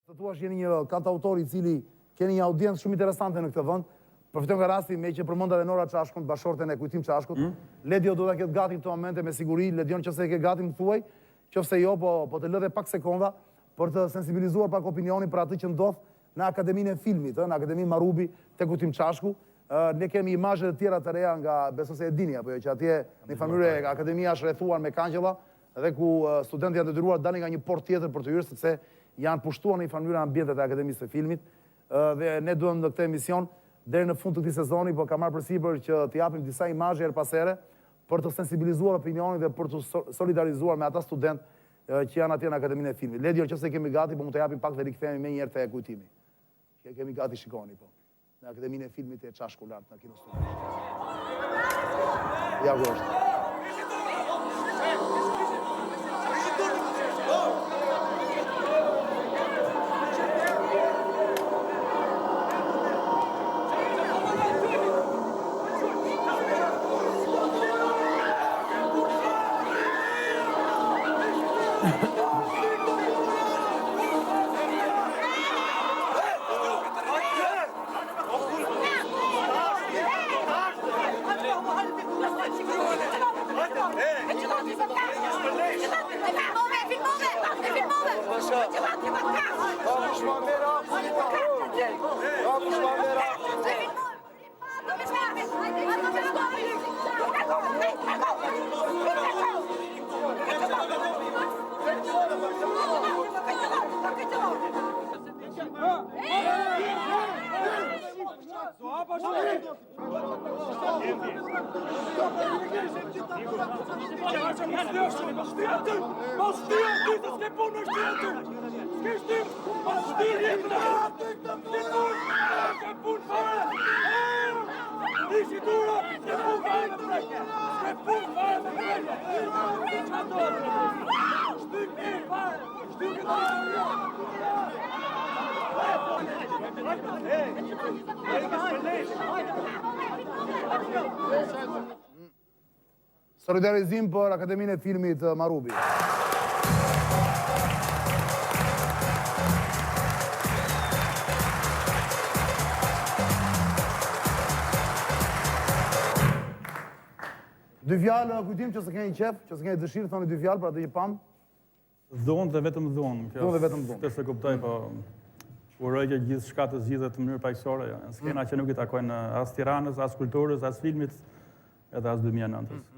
Të thuash jeni një kantautor i cili keni një audiencë shumë interesante në këtë vend. Përfitojmë nga rasti me që përmenda dhe Nora Çashkun, bashorten e Kujtim Çashkut. Ledio do ta ketë gati në këtë momente me siguri. Ledion nëse e ke gati më thuaj, nëse jo, po të lë dhe pak sekonda për të sensibilizuar pak opinionin për atë që ndodh në Akademinë e Filmit, në Akademinë Marubi te Kujtim Çashku. Ne kemi imazhe të tjera të reja nga besoj se e dini apo jo që atje në familje akademia është rrethuar me kangjella dhe ku studentët janë detyruar dalin nga një portë tjetër për të hyrë sepse janë pushtuar në një familje ambientet e Akademisë së Filmit dhe ne duam në këtë emision deri në fund të këtij sezoni po kam marrë përsipër që të japim disa imazhe her pas here për të sensibilizuar opinionin dhe për të solidarizuar me ata studentë që janë atje në Akademinë e Filmit. Ledio, nëse kemi gati, po mund të japim pak dhe rikthehemi më një herë te Kujtimi. Që kemi gati, shikoni po. Në Akademinë e Filmit e Çashku lart në Kino Studio. Ja është. Solidarizim për Akademinë e Filmit Marubi. Dy fjalë, kujtim që se keni qef, që se keni dëshirë, thoni dy fjalë për atë që pam? Dhunë dhe vetëm dhunë. Dhunë dhe vetëm dhunë. Këtë se kuptoj, po uroj që gjithë shka të zgjidhet në mënyrë paqësore. Skena që nuk i takojnë as Tiranës, as kulturës, as filmit, edhe as 2009-s.